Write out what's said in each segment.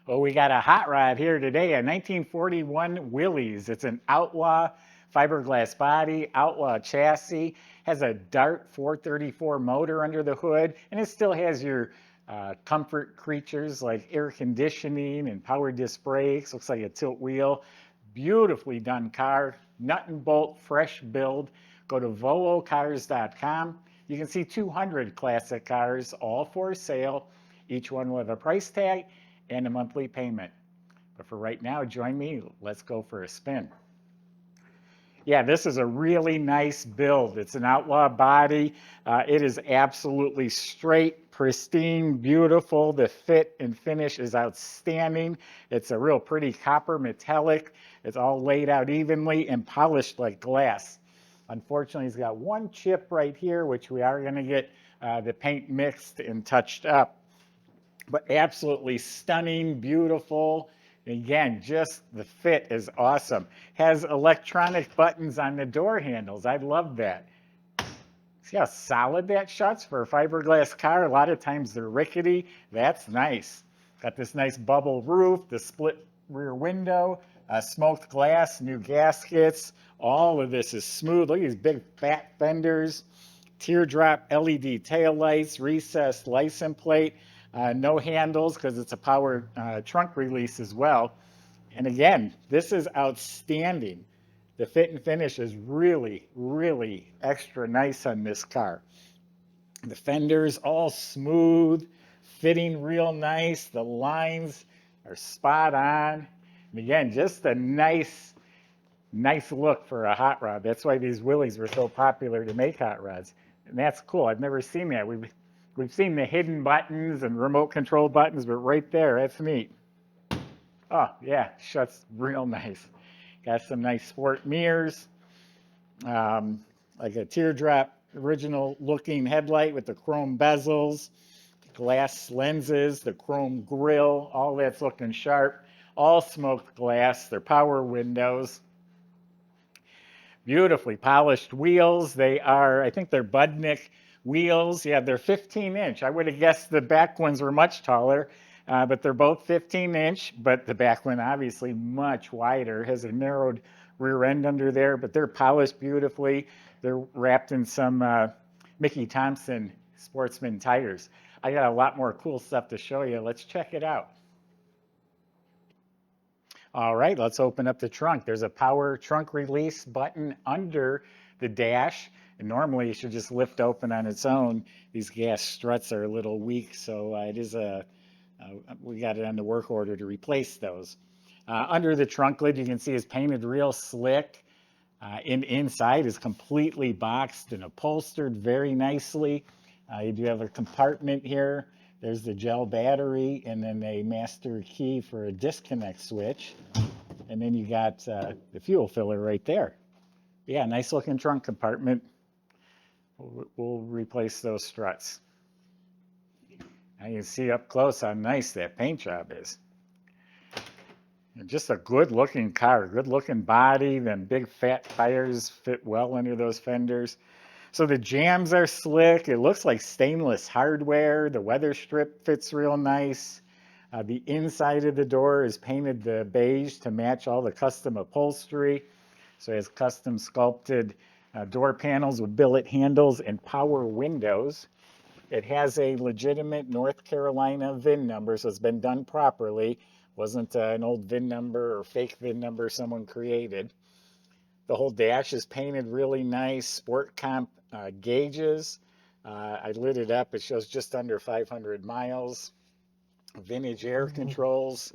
Well, we got a hot rod here today, a 1941 Willys. It's an Outlaw fiberglass body, Outlaw chassis, has a Dart 434 motor under the hood, and it still has your comfort creatures like air conditioning and power disc brakes. Looks like a tilt wheel. Beautifully done car, nut and bolt, fresh build. Go to volocars.com. You can see 200 classic cars, all for sale. Each one will have a price tag and a monthly payment. But for right now, join me. Let's go for a spin. Yeah, this is a really nice build. It's an Outlaw body. It is absolutely straight, pristine, beautiful. The fit and finish is outstanding. It's a real pretty copper metallic. It's all laid out evenly and polished like glass. Unfortunately, it's got one chip right here, which we are going to get the paint mixed and touched up. But absolutely stunning, beautiful. Again, just the fit is awesome. Has electronic buttons on the door handles. I love that. See how solid that shuts for a fiberglass car? A lot of times they're rickety. That's nice. Got this nice bubble roof, the split rear window, smoked glass, new gaskets. All of this is smooth. Look at these big fat fenders, teardrop LED taillights, recessed license plate. No handles because it's a power trunk release as well. And again, this is outstanding. The fit and finish is really, really extra nice on this car. The fenders all smooth, fitting real nice. The lines are spot on. And again, just a nice look for a hot rod. That's why these Willys were so popular to make hot rods. And that's cool. I've never seen that. We've seen the hidden buttons and remote control buttons, but right there, that's neat. Oh, yeah, shuts real nice. Got some nice sport mirrors, like a teardrop original looking headlight with the chrome bezels, glass lenses, the chrome grille, all that's looking sharp. All smoked glass, they're power windows. Beautifully polished wheels. They are, I think they're Budnick wheels. Yeah, they're 15-inch. I would have guessed the back ones were much taller, but they're both 15-inch, but the back one obviously much wider, has a narrowed rear end under there, but they're polished beautifully. They're wrapped in some Mickey Thompson Sportsman tires. I got a lot more cool stuff to show you. Let's check it out. All right, let's open up the trunk. There's a power trunk release button under the dash. And normally it should just lift open on its own. These gas struts are a little weak, so we got it on the work order to replace those. Under the trunk lid, you can see it's painted real slick. Inside is completely boxed and upholstered very nicely. You do have a compartment here. There's the gel battery and then a master key for a disconnect switch. And then you got the fuel filler right there. Yeah, nice looking trunk compartment. We'll replace those struts. Now you can see up close how nice that paint job is. And just a good looking car, good looking body. Them big fat tires fit well under those fenders. So the jambs are slick. It looks like stainless hardware. The weather strip fits real nice. The inside of the door is painted the beige to match all the custom upholstery. So it has custom sculpted door panels with billet handles and power windows. It has a legitimate North Carolina VIN number, so it's been done properly. Wasn't an old VIN number or fake VIN number someone created. The whole dash is painted really nice, Sport Comp gauges. I lit it up, it shows just under 500 miles. Vintage air controls.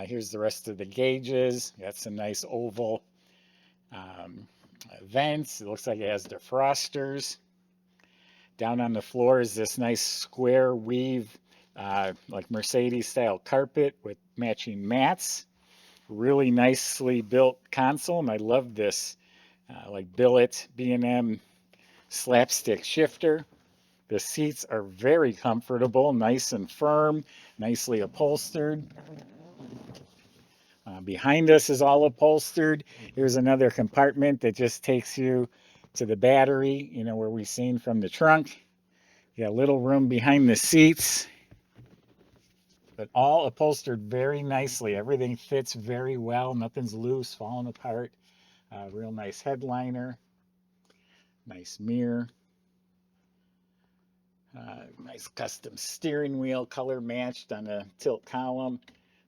Here's the rest of the gauges. Got some nice oval vents. It looks like it has defrosters. Down on the floor is this nice square weave, like Mercedes style carpet with matching mats. Really nicely built console, and I love this like billet B&M slapstick shifter. The seats are very comfortable, nice and firm, nicely upholstered. Behind us is all upholstered. Here's another compartment that just takes you to the battery, you know, where we've seen from the trunk. You got a little room behind the seats. but all upholstered very nicely. Everything fits very well. Nothing's loose, falling apart. Real nice headliner. Nice mirror. Nice custom steering wheel, color matched on a tilt column.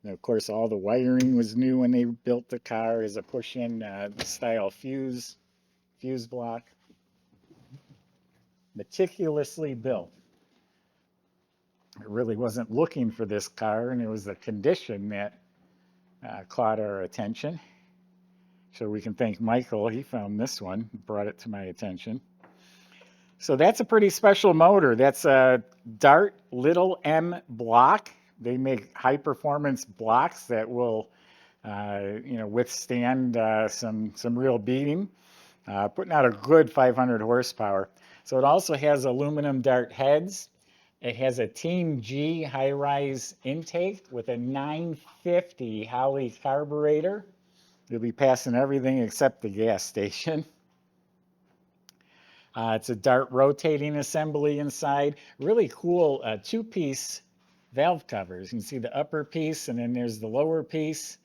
And of course, all the wiring was new when they built the car as a push-in style fuse block. Meticulously built. I really wasn't looking for this car, and it was the condition that caught our attention. So we can thank Michael. He found this one, brought it to my attention. So that's a pretty special motor. That's a Dart Little M block. They make high performance blocks that will, withstand some real beating, putting out a good 500 horsepower. So it also has aluminum Dart heads. It has a Team G high-rise intake with a 950 Holley carburetor. You'll be passing everything except the gas station. It's a Dart rotating assembly inside. Really cool two-piece valve covers. You can see the upper piece, and then there's the lower piece.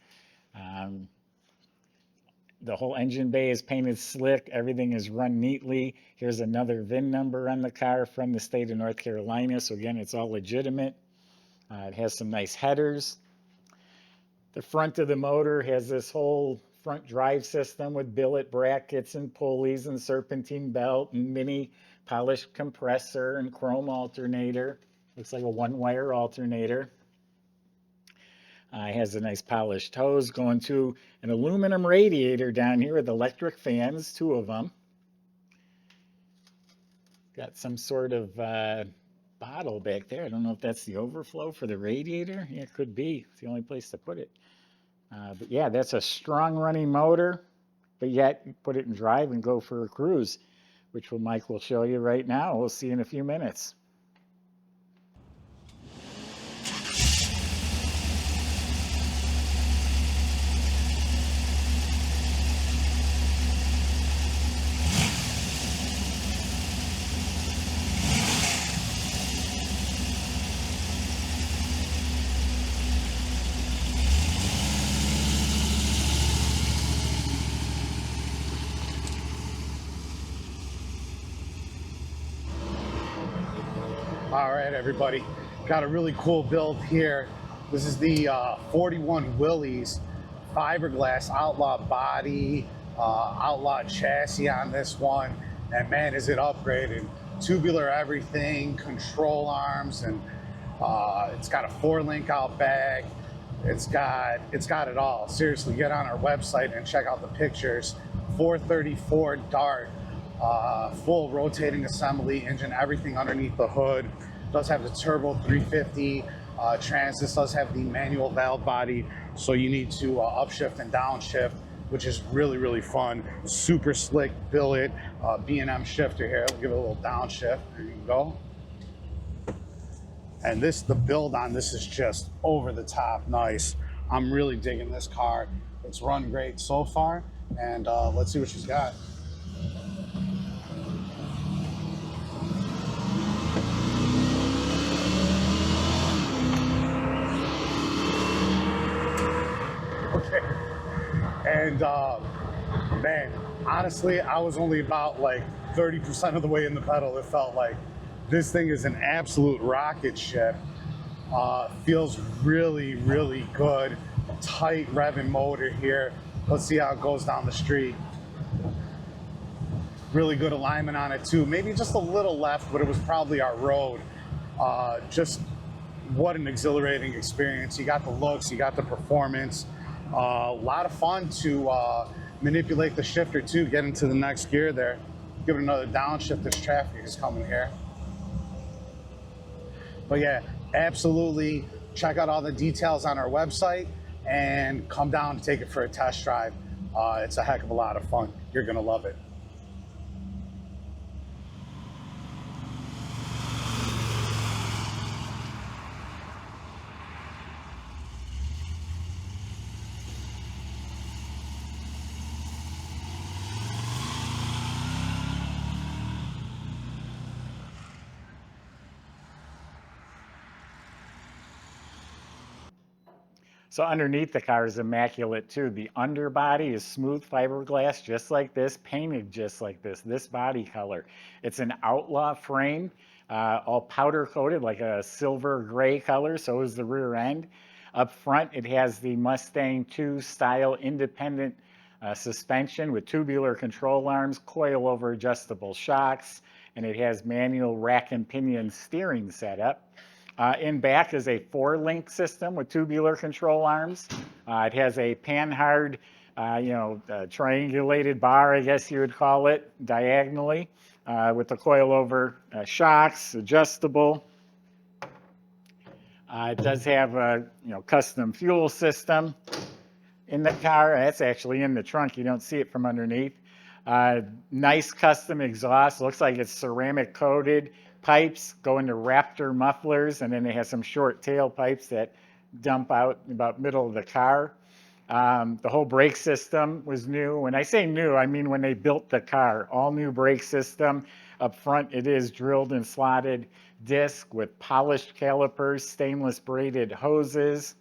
The whole engine bay is painted slick. Everything is run neatly. Here's another VIN number on the car from the state of North Carolina. So again, it's all legitimate. It has some nice headers. The front of the motor has this whole front drive system with billet brackets and pulleys and serpentine belt and mini polished compressor and chrome alternator. Looks like a one-wire alternator. It has a nice polished hose going to an aluminum radiator down here with electric fans, 2 of them. Got some sort of bottle back there. I don't know if that's the overflow for the radiator. Yeah, it could be. It's the only place to put it. But yeah, that's a strong running motor, but yet you put it in drive and go for a cruise, which Mike will show you right now. We'll see in a few minutes. All right, everybody, got a really cool build here. This is the 41 Willys fiberglass Outlaw body, Outlaw chassis on this one, and man, is it upgraded. Tubular everything, control arms, and it's got a 4-link out back. It's got it all. Seriously, get on our website and check out the pictures. 434 Dart. Full rotating assembly, engine, everything underneath the hood. Does have the turbo 350 trans. This does have the manual valve body, so you need to upshift and downshift, which is really, really fun. Super slick billet B&M shifter here. We'll give it a little downshift. There you go. And the build on this is just over the top nice. I'm really digging this car. It's run great so far, and let's see what she's got. Okay, and man, honestly, I was only about like 30% of the way in the pedal. It felt like this thing is an absolute rocket ship. Feels really, really good. Tight revving motor here. Let's see how it goes down the street. Really good alignment on it too. Maybe just a little left, but it was probably our road. Just what an exhilarating experience. You got the looks, you got the performance. A lot of fun to manipulate the shifter too, get into the next gear there. Give it another downshift as traffic is coming here. But yeah, absolutely check out all the details on our website and come down and take it for a test drive. It's a heck of a lot of fun. You're gonna love it. So underneath the car is immaculate too. The underbody is smooth fiberglass, just like this, painted just like this body color. It's an Outlaw frame, all powder coated like a silver gray color, so is the rear end. Up front, it has the Mustang 2 style independent suspension with tubular control arms, coil-over adjustable shocks, and it has manual rack and pinion steering setup. In back is a 4-link system with tubular control arms. It has a panhard, triangulated bar, I guess you would call it, diagonally, with the coil-over shocks, adjustable. It does have a custom fuel system in the car. That's actually in the trunk. You don't see it from underneath. Nice custom exhaust. Looks like it's ceramic coated. Pipes go into Raptor mufflers, and then they have some short tail pipes that dump out about middle of the car. The whole brake system was new. When I say new, I mean when they built the car. All new brake system. Up front, it is drilled and slotted disc with polished calipers, stainless braided hoses.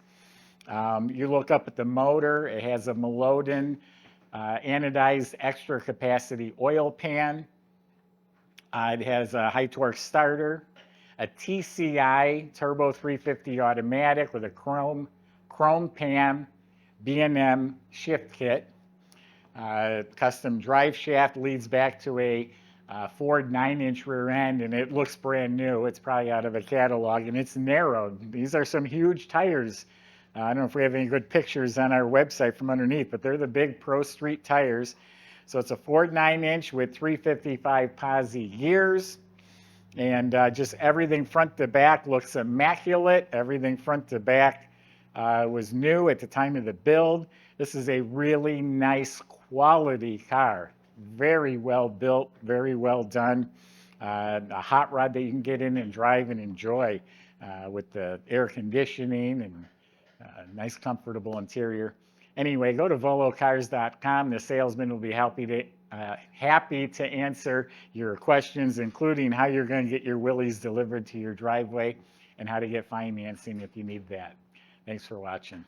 You look up at the motor, it has a Meloden anodized extra capacity oil pan. It has a high torque starter, a TCI turbo 350 automatic with a chrome pan B&M shift kit. Custom drive shaft leads back to a Ford 9-inch rear end, and it looks brand new. It's probably out of a catalog, and it's narrowed. These are some huge tires. I don't know if we have any good pictures on our website from underneath, but they're the big Pro Street tires. So it's a Ford 9-inch with 355 posi gears, and just everything front to back looks immaculate. Everything front to back was new at the time of the build. This is a really nice quality car. Very well built, very well done. A hot rod that you can get in and drive and enjoy with the air conditioning and nice comfortable interior. Anyway, go to volocars.com. The salesman will be happy to answer your questions, including how you're going to get your Willys delivered to your driveway and how to get financing if you need that. Thanks for watching.